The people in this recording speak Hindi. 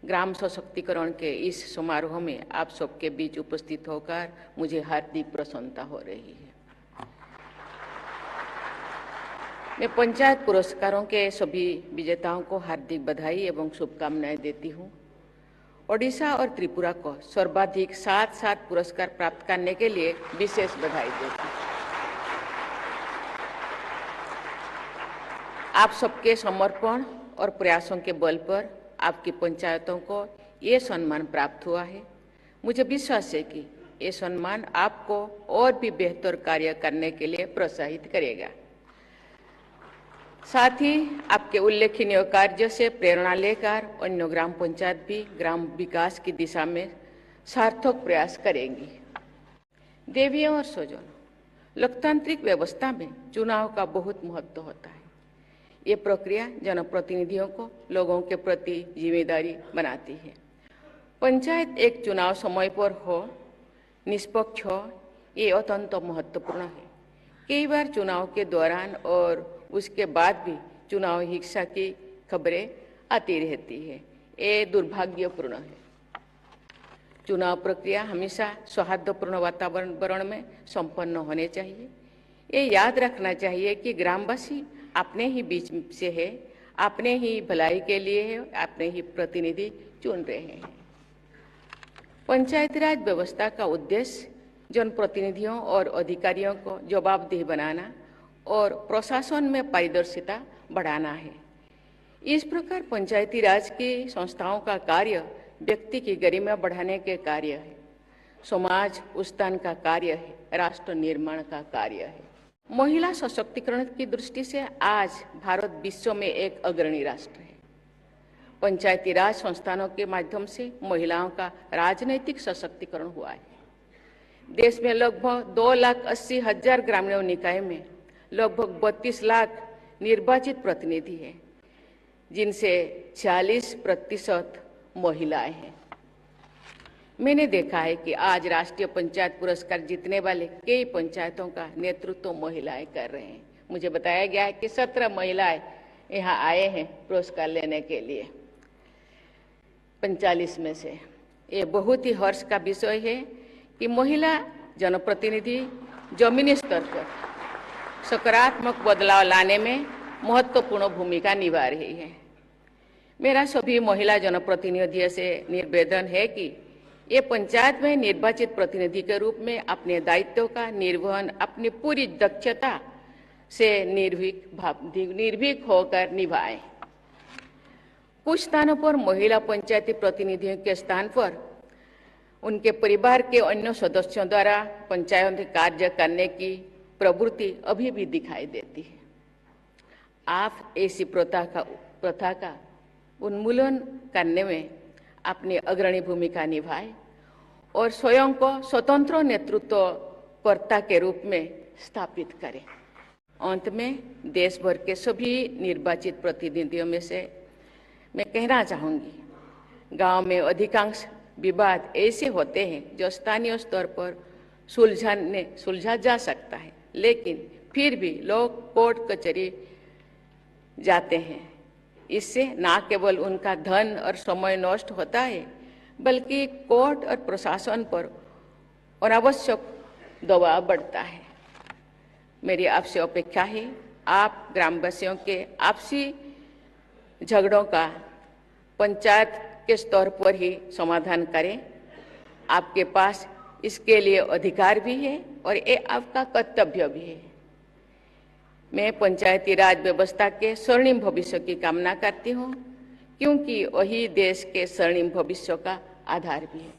ग्राम सशक्तिकरण के इस समारोह में आप सबके बीच उपस्थित होकर मुझे हार्दिक प्रसन्नता हो रही है। मैं पंचायत पुरस्कारों के सभी विजेताओं को हार्दिक बधाई एवं शुभकामनाएं देती हूं। ओडिशा और त्रिपुरा को सर्वाधिक 7 पुरस्कार प्राप्त करने के लिए विशेष बधाई देती हूं। आप सबके समर्पण और प्रयासों के बल पर आपकी पंचायतों को ये सम्मान प्राप्त हुआ है। मुझे विश्वास है कि ये सम्मान आपको और भी बेहतर कार्य करने के लिए प्रोत्साहित करेगा। साथ ही आपके उल्लेखनीय कार्य से प्रेरणा लेकर अन्य ग्राम पंचायत भी ग्राम विकास की दिशा में सार्थक प्रयास करेंगी। देवियों और स्वजनों, लोकतांत्रिक व्यवस्था में चुनाव का बहुत महत्व होता है। ये प्रक्रिया जनप्रतिनिधियों को लोगों के प्रति जिम्मेदारी बनाती है। पंचायत एक चुनाव समय पर हो, निष्पक्ष हो, ये अत्यंत महत्वपूर्ण है। कई बार चुनाव के दौरान और उसके बाद भी चुनाव हिंसा की खबरें आती रहती है। ये दुर्भाग्यपूर्ण है। चुनाव प्रक्रिया हमेशा सौहार्दपूर्ण वातावरण में संपन्न होने चाहिए। ये याद रखना चाहिए कि ग्रामवासी अपने ही बीच से है, अपने ही भलाई के लिए है, अपने ही प्रतिनिधि चुन रहे हैं। पंचायती राज व्यवस्था का उद्देश्य जनप्रतिनिधियों और अधिकारियों को जवाबदेह बनाना और प्रशासन में पारदर्शिता बढ़ाना है। इस प्रकार पंचायती राज की संस्थाओं का कार्य व्यक्ति की गरिमा बढ़ाने के कार्य है, समाज उत्थान का कार्य है, राष्ट्र निर्माण का कार्य है। महिला सशक्तिकरण की दृष्टि से आज भारत विश्व में एक अग्रणी राष्ट्र है। पंचायती राज संस्थानों के माध्यम से महिलाओं का राजनैतिक सशक्तिकरण हुआ है। देश में लगभग 2,80,000 ग्रामीण निकाय में लगभग 32 लाख निर्वाचित प्रतिनिधि हैं, जिनसे 40% महिलाएं हैं। मैंने देखा है कि आज राष्ट्रीय पंचायत पुरस्कार जीतने वाले कई पंचायतों का नेतृत्व महिलाएं कर रहे हैं। मुझे बताया गया है कि 17 महिलाएं यहाँ आए हैं पुरस्कार लेने के लिए 45 में से। ये बहुत ही हर्ष का विषय है कि महिला जनप्रतिनिधि जमीनी स्तर पर सकारात्मक बदलाव लाने में महत्वपूर्ण भूमिका निभा रही है। मेरा सभी महिला जनप्रतिनिधियों से निवेदन है कि ये पंचायत में निर्वाचित प्रतिनिधि के रूप में अपने दायित्व का निर्वहन अपनी पूरी दक्षता से निर्भीक होकर निभाएं। कुछ स्थानों पर महिला पंचायती प्रतिनिधियों के स्थान पर उनके परिवार के अन्य सदस्यों द्वारा पंचायत में कार्य करने की प्रवृत्ति अभी भी दिखाई देती है। आप ऐसी प्रथा का उन्मूलन करने में अपनी अग्रणी भूमिका निभाएं और स्वयं को स्वतंत्र नेतृत्वकर्ता के रूप में स्थापित करें। अंत में देश भर के सभी निर्वाचित प्रतिनिधियों में से मैं कहना चाहूंगी, गांव में अधिकांश विवाद ऐसे होते हैं जो स्थानीय स्तर पर सुलझा जा सकता है, लेकिन फिर भी लोग कोर्ट कचहरी जाते हैं। इससे न केवल उनका धन और समय नष्ट होता है, बल्कि कोर्ट और प्रशासन पर अनावश्यक दबाव बढ़ता है। मेरी आपसे अपेक्षा है आप ग्रामवासियों के आपसी झगड़ों का पंचायत के स्तर पर ही समाधान करें। आपके पास इसके लिए अधिकार भी है और ये आपका कर्तव्य भी है। मैं पंचायती राज व्यवस्था के स्वर्णिम भविष्य की कामना करती हूँ, क्योंकि वही देश के स्वर्णिम भविष्य का आधार भी है।